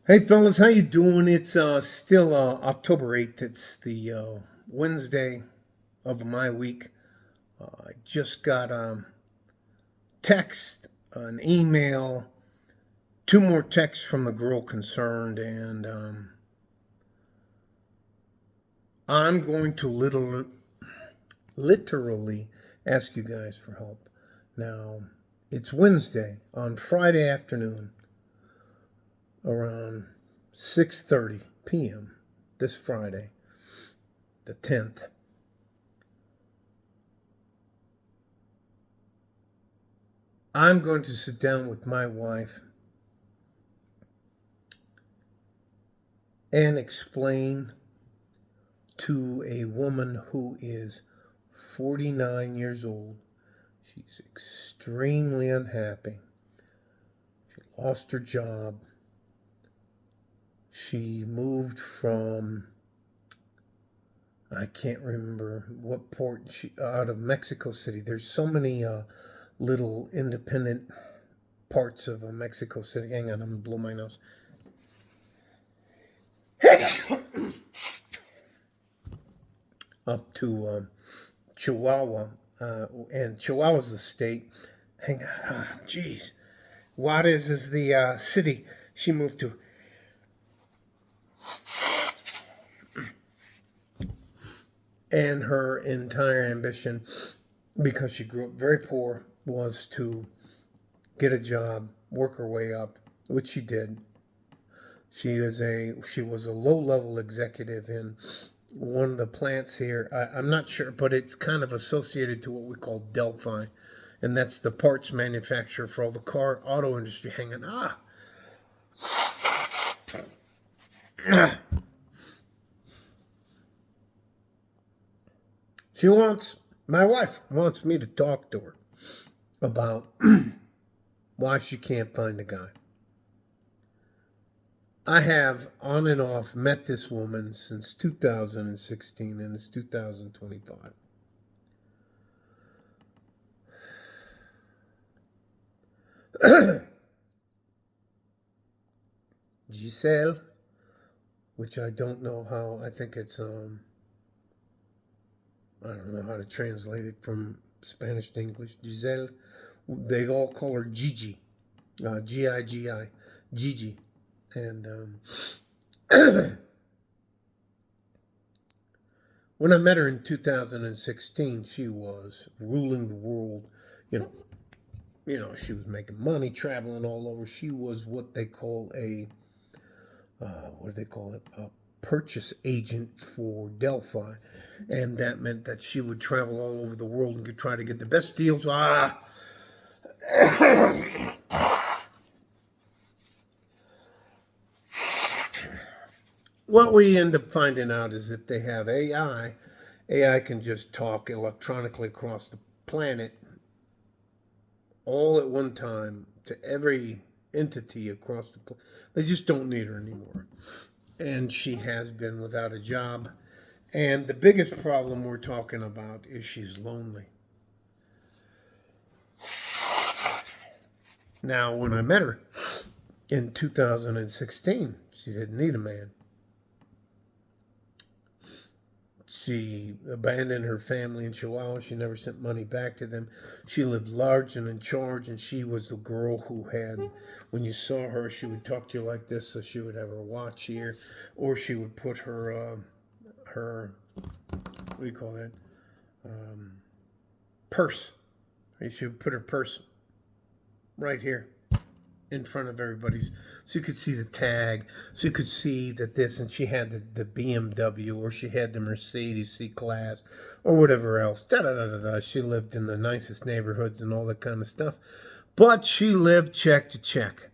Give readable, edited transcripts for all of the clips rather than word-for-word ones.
Hey fellas, how you doing? It's still October 8th. It's the Wednesday of my week. I just got text, an email, two more texts from the girl concerned, and I'm going to literally ask you guys for help. Now, it's Wednesday. On Friday afternoon, around 6:30 p.m. this Friday, the 10th. I'm going to sit down with my wife and explain to a woman who is 49 years old. She's extremely unhappy. She lost her job. She moved from, I can't remember what port, out of Mexico City. There's so many little independent parts of Mexico City. Hang on, I'm going to blow my nose. Up to Chihuahua, and Chihuahua's the state. Hang on, jeez. Juarez is the city she moved to. And her entire ambition, because she grew up very poor, was to get a job, work her way up, which she did. She was a low-level executive in one of the plants here. I'm not sure, but it's kind of associated to what we call Delphi, and that's the parts manufacturer for all the auto industry. Hanging my wife wants me to talk to her about why she can't find a guy. I have on and off met this woman since 2016, and it's 2025. Giselle, which I don't know how, I think it's, I don't know how to translate it from Spanish to English. Giselle, they all call her Gigi, Gigi, Gigi. And when I met her in 2016, she was ruling the world. She was making money, traveling all over. She was what they call a a purchase agent for Delphi, and that meant that she would travel all over the world and try to get the best deals. What we end up finding out is that they have AI. AI can just talk electronically across the planet all at one time to every entity across the planet. They just don't need her anymore. And she has been without a job. And the biggest problem we're talking about is she's lonely. Now, when I met her in 2016, she didn't need a man. She abandoned her family in Chihuahua. She never sent money back to them. She lived large and in charge, and she was the girl who had, when you saw her, she would talk to you like this, so she would have her watch here, or she would put her, what do you call that, purse. She would put her purse right here in front of everybody's, so you could see the tag, so you could see that this, and she had the BMW, or she had the Mercedes C-Class, or whatever else. Da-da-da-da-da. She lived in the nicest neighborhoods and all that kind of stuff. But she lived check to check.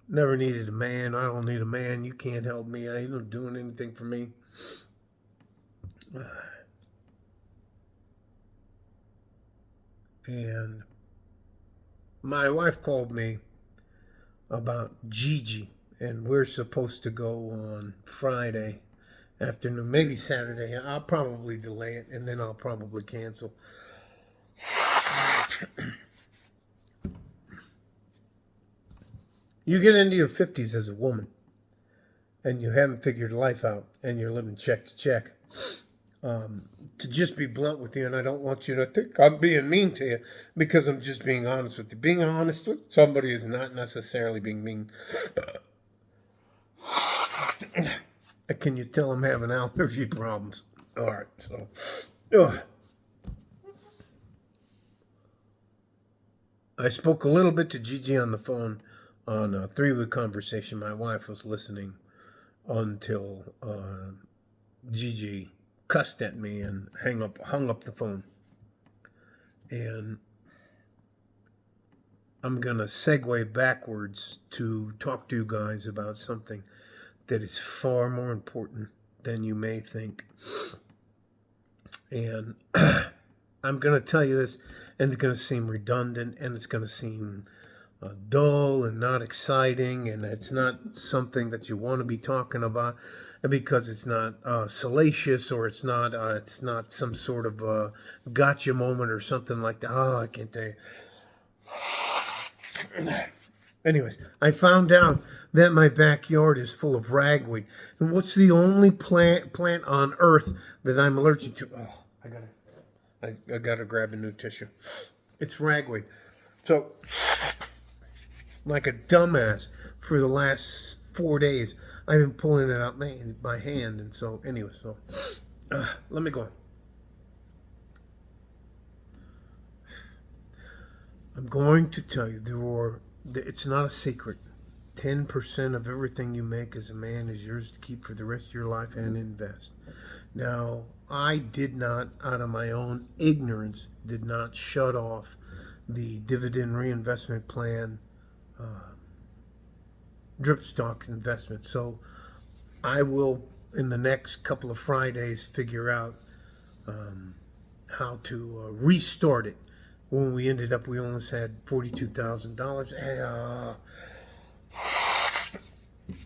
Never needed a man. I don't need a man. You can't help me. You're not doing anything for me. And my wife called me about Gigi, and we're supposed to go on Friday afternoon, maybe Saturday. I'll probably delay it, and then I'll probably cancel. You get into your 50s as a woman and you haven't figured life out and you're living check to check. To just be blunt with you, and I don't want you to think I'm being mean to you because I'm just being honest with you. Being honest with somebody is not necessarily being mean. Can you tell I'm having allergy problems? All right, so I spoke a little bit to Gigi on the phone on a 3-week conversation. My wife was listening until Gigi cussed at me and hung up the phone. And I'm going to segue backwards to talk to you guys about something that is far more important than you may think. And I'm going to tell you this, and it's going to seem redundant, and it's going to seem dull and not exciting, and it's not something that you want to be talking about because it's not salacious, or it's not some sort of gotcha moment or something like that. Oh, I can't tell you. Anyways, I found out that my backyard is full of ragweed, and what's the only plant on earth that I'm allergic to? Oh, I gotta grab a new tissue. It's ragweed. So, like a dumbass, for the last 4 days, I've been pulling it out by hand, and so anyway, let me go. I'm going to tell you it's not a secret. 10% of everything you make as a man is yours to keep for the rest of your life and invest. Now, I did not, out of my own ignorance, did not shut off the dividend reinvestment plan drip stock investment. So I will, in the next couple of Fridays, figure out how to restart it. When we ended up, we almost had $42,000.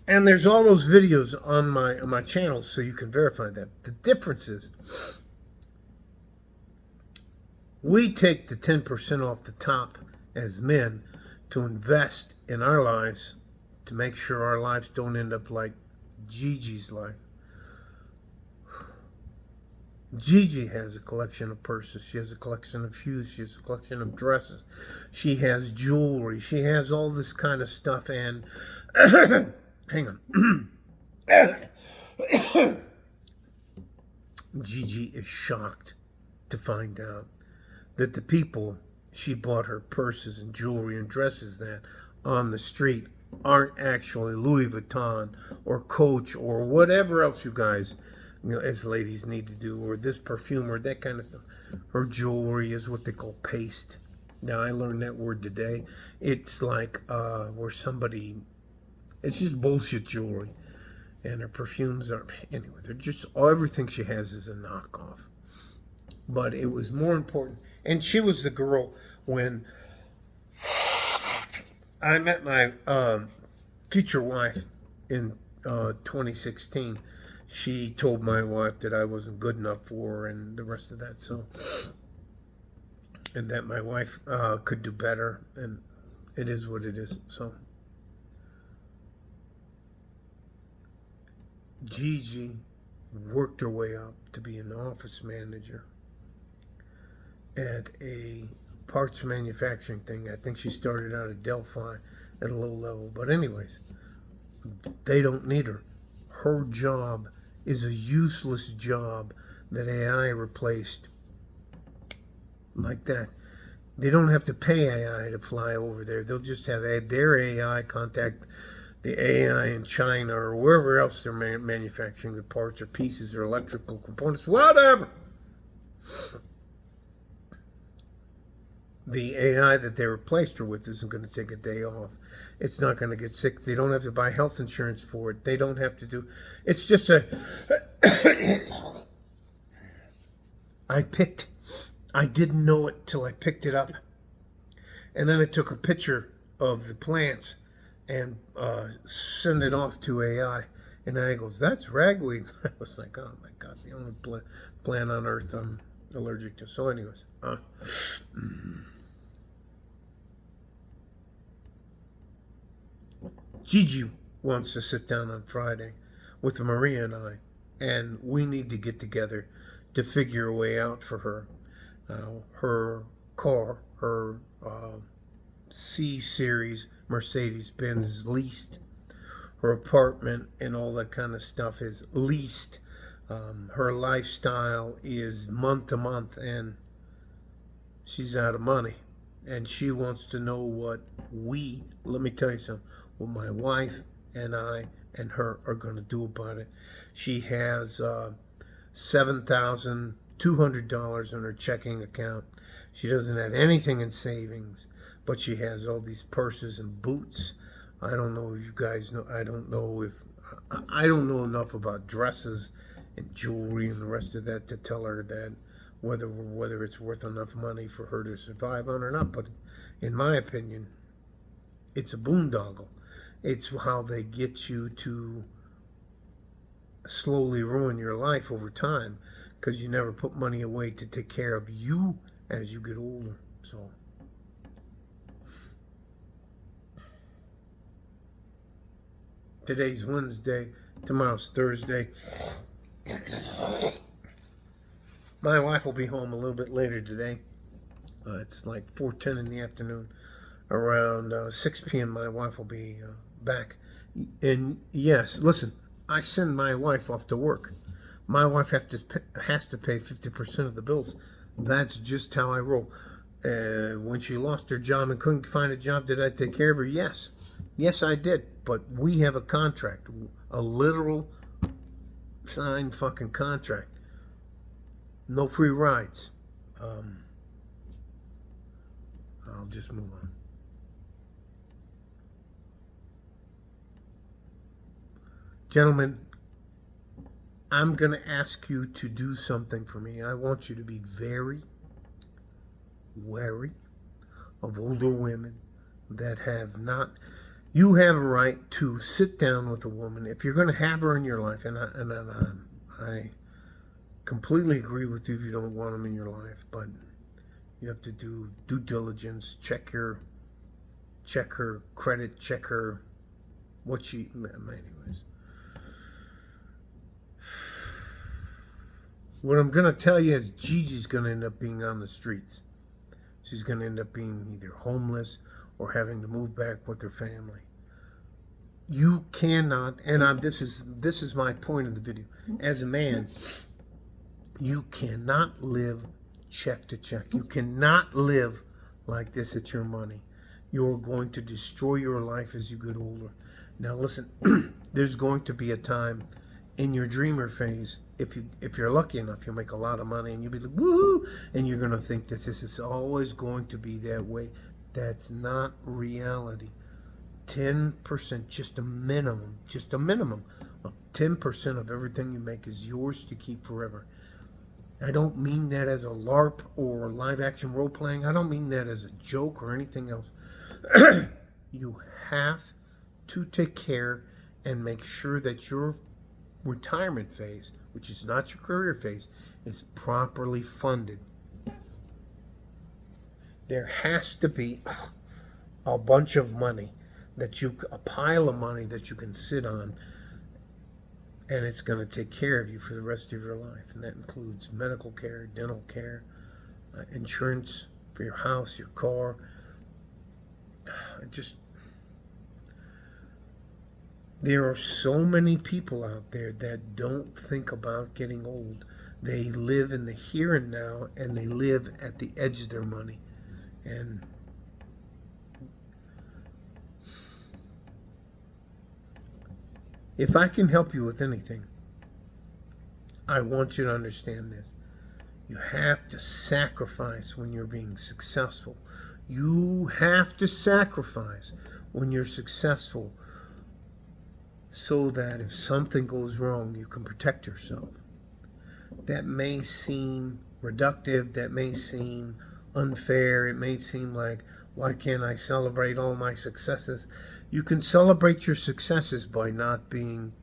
And there's all those videos on my channel, so you can verify that. The difference is, we take the 10% off the top as men to invest in our lives, to make sure our lives don't end up like Gigi's life. Gigi has a collection of purses. She has a collection of shoes. She has a collection of dresses. She has jewelry. She has all this kind of stuff. And hang on. Gigi is shocked to find out that the people she bought her purses and jewelry and dresses that on the street aren't actually Louis Vuitton or Coach or whatever else you guys, as ladies, need to do, or this perfume or that kind of stuff. Her jewelry is what they call paste. Now, I learned that word today. It's like where somebody, it's just bullshit jewelry. And her perfumes are, anyway, they're just, everything she has is a knockoff. But it was more important. And she was the girl when I met my future wife in 2016. She told my wife that I wasn't good enough for her and the rest of that. So, and that my wife could do better. And it is what it is. So, Gigi worked her way up to be an office manager at a parts manufacturing thing. I think she started out at Delphi at a low level. But anyways, they don't need her. Her job is a useless job that AI replaced like that. They don't have to pay AI to fly over there. They'll just have their AI contact the AI in China or wherever else they're manufacturing the parts or pieces or electrical components, whatever. The AI that they replaced her with isn't going to take a day off. It's not going to get sick. They don't have to buy health insurance for it. They don't have to do... It's just a... I didn't know it till I picked it up. And then I took a picture of the plants and sent it off to AI. And AI goes, that's ragweed. I was like, oh my God, the only plant on earth I'm allergic to. So anyways... Gigi wants to sit down on Friday with Maria and I, and we need to get together to figure a way out for her. Her car, her C Series Mercedes Benz is leased. Her apartment and all that kind of stuff is leased. Her lifestyle is month to month, and she's out of money. And she wants to know what let me tell you something, what my wife and I and her are going to do about it. She has $7,200 in her checking account. She doesn't have anything in savings, but she has all these purses and boots. I don't know if you guys know. I don't know enough about dresses and jewelry and the rest of that to tell her that whether it's worth enough money for her to survive on or not. But in my opinion, it's a boondoggle. It's how they get you to slowly ruin your life over time, because you never put money away to take care of you as you get older. So today's Wednesday, tomorrow's Thursday. My wife will be home a little bit later today. It's like 4:10 in the afternoon. Around 6 p.m. my wife will be back. And yes, listen, I send my wife off to work. My wife has to pay 50% of the bills. That's just how I roll. When she lost her job and couldn't find a job, did I take care of her? Yes. Yes, I did. But we have a contract, a literal signed fucking contract. No free rides. I'll just move on. Gentlemen, I'm going to ask you to do something for me. I want you to be very wary of older women that have not. You have a right to sit down with a woman if you're going to have her in your life, and I completely agree with you if you don't want them in your life, but you have to do due diligence, check her credit, check her what she. Anyways, what I'm going to tell you is Gigi's going to end up being on the streets. She's going to end up being either homeless or having to move back with her family. You cannot, and this is my point of the video. As a man, you cannot live check to check. You cannot live like this at your money. You're going to destroy your life as you get older. Now listen, there's going to be a time in your dreamer phase, if you're lucky enough, you'll make a lot of money and you'll be like, woo, and you're going to think that this is always going to be that way. That's not reality. 10%, just a minimum of 10% of everything you make is yours to keep forever. I don't mean that as a LARP or live action role playing. I don't mean that as a joke or anything else. You have to take care and make sure that your retirement phase, which is not your career phase, is properly funded. There has to be a bunch of money a pile of money that you can sit on, and it's going to take care of you for the rest of your life. And that includes medical care, dental care, insurance for your house, your car. There are so many people out there that don't think about getting old. They live in the here and now, and they live at the edge of their money. And if I can help you with anything, I want you to understand this. You have to sacrifice when you're being successful. You have to sacrifice when you're successful so that if something goes wrong, you can protect yourself. That may seem reductive, that may seem unfair, it may seem like, why can't I celebrate all my successes? You can celebrate your successes by not being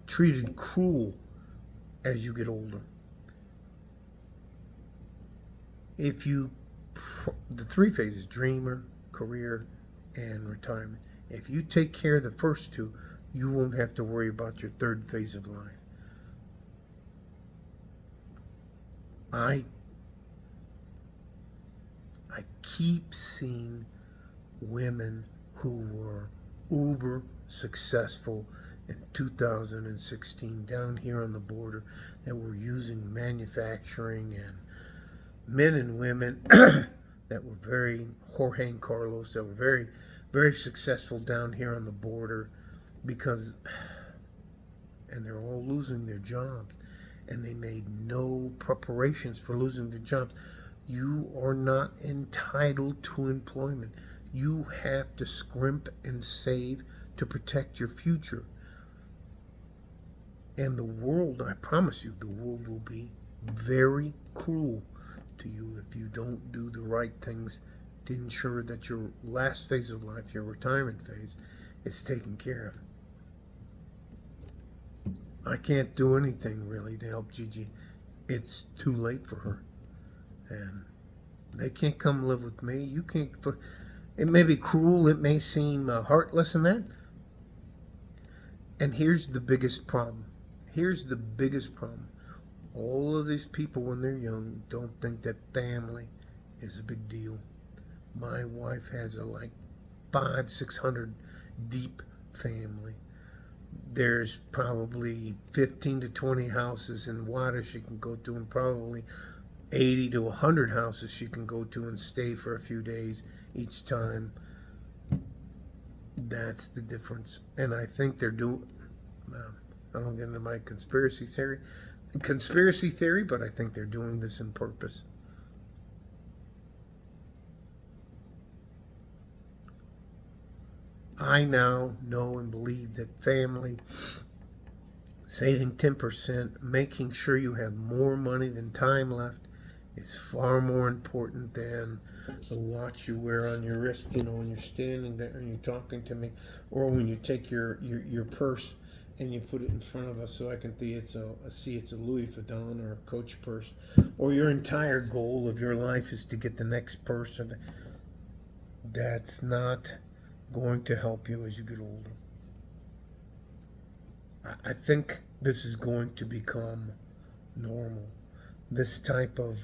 treated cruel as you get older. The three phases: dreamer, career, and retirement. If you take care of the first two, you won't have to worry about your third phase of life. I keep seeing women who were uber successful in 2016 down here on the border that were using manufacturing, and men and women that were very Jorge and Carlos that were very, very successful down here on the border because, and they're all losing their jobs, and they made no preparations for losing their jobs. You are not entitled to employment. You have to scrimp and save to protect your future. And the world, I promise you, the world will be very cruel to you if you don't do the right things to ensure that your last phase of life, your retirement phase, is taken care of. I can't do anything really to help Gigi. It's too late for her. And they can't come live with me. You can't. It may be cruel. It may seem heartless and that. And here's the biggest problem. Here's the biggest problem. All of these people, when they're young, don't think that family is a big deal. My wife has a 500-600 deep family. There's probably 15 to 20 houses in water she can go to, and probably 80 to 100 houses she can go to and stay for a few days each time. That's the difference. And I think they're doing, I don't get into my conspiracy theory, but I think they're doing this on purpose. I now know and believe that family, saving 10%, making sure you have more money than time left, is far more important than the watch you wear on your wrist, when you're standing there and you're talking to me, or when you take your purse and you put it in front of us so I can see it's a Louis Vuitton or a Coach purse, or your entire goal of your life is to get the next purse. That's not going to help you as you get older. I think this is going to become normal. This type of,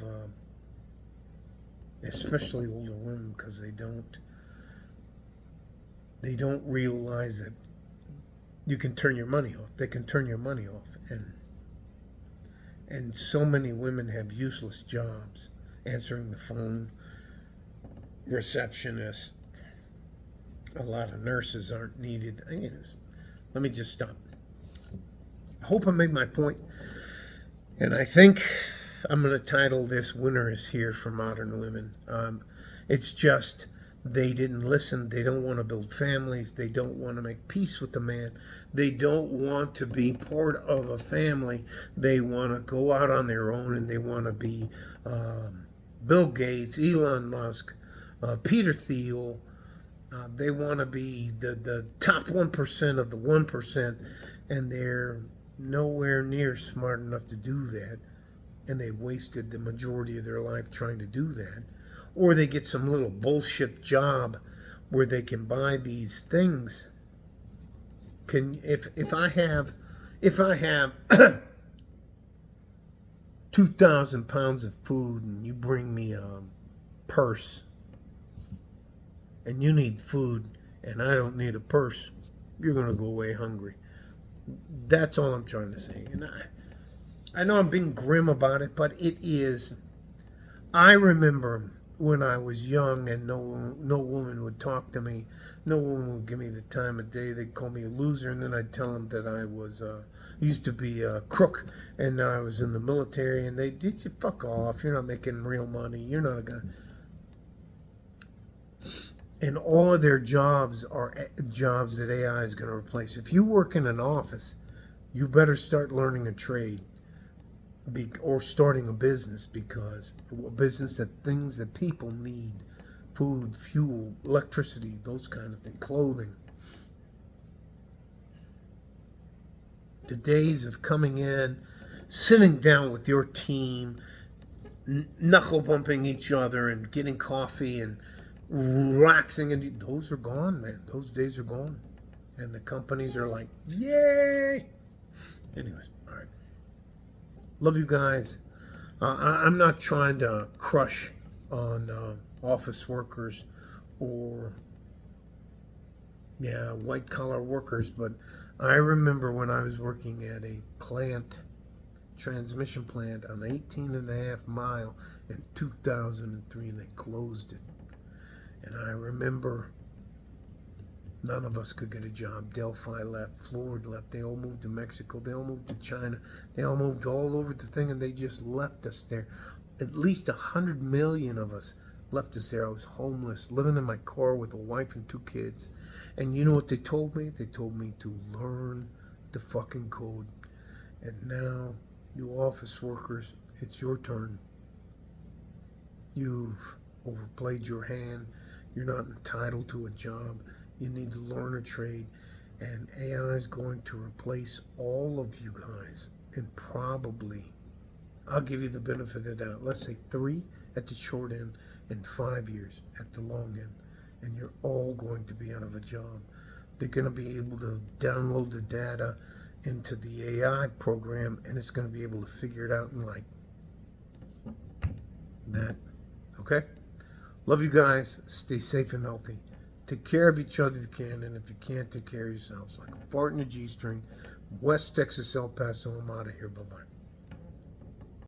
especially older women, because they don't realize that you can turn your money off. They can turn your money off, and so many women have useless jobs, answering the phone, receptionists. A lot of nurses aren't needed. Let me just stop. I hope I made my point, and I think I'm going to title this "Winter is Here for Modern Women." It's just they didn't listen. They don't want to build families. They don't want to make peace with the man. They don't want to be part of a family. They want to go out on their own, and they want to be Bill Gates, Elon Musk, Peter Thiel. They want to be the top 1% of the 1%, and they're nowhere near smart enough to do that. And they wasted the majority of their life trying to do that. Or they get some little bullshit job where they can buy these things. If I have 2,000 pounds of food and you bring me a purse, and you need food and I don't need a purse, you're going to go away hungry. That's all I'm trying to say. And I know I'm being grim about it, but it is. I remember when I was young and no woman would talk to me. No woman would give me the time of day. They'd call me a loser, and then I'd tell them that I was used to be a crook, and now I was in the military, and they'd you fuck off. You're not making real money. You're not a guy. And all of their jobs are jobs that AI is going to replace. If you work in an office, you better start learning a trade or starting a business, because a business that things that people need, food, fuel, electricity, those kind of things, clothing. The days of coming in, sitting down with your team, knuckle bumping each other and getting coffee and relaxing, and those are gone, man. Those days are gone. And the companies are like, yay! Anyways, all right. Love you guys. I'm not trying to crush on office workers or, yeah, white collar workers, but I remember when I was working at a plant, transmission plant on 18 and a half mile in 2003, and they closed it. And I remember none of us could get a job. Delphi left, Ford left, they all moved to Mexico, they all moved to China, they all moved all over the thing, and they just left us there. At least 100 million of us left us there. I was homeless, living in my car with a wife and 2 kids. And you know what they told me? They told me to learn the fucking code. And now, you office workers, it's your turn. You've overplayed your hand. You're not entitled to a job. You need to learn a trade. And AI is going to replace all of you guys. And probably, I'll give you the benefit of the doubt. Let's say 3 at the short end and 5 years at the long end. And you're all going to be out of a job. They're going to be able to download the data into the AI program, and it's going to be able to figure it out in like that. Okay? Love you guys. Stay safe and healthy. Take care of each other if you can, and if you can't, take care of yourselves. Like a fart in a G-string. West Texas, El Paso. I'm out of here. Bye-bye.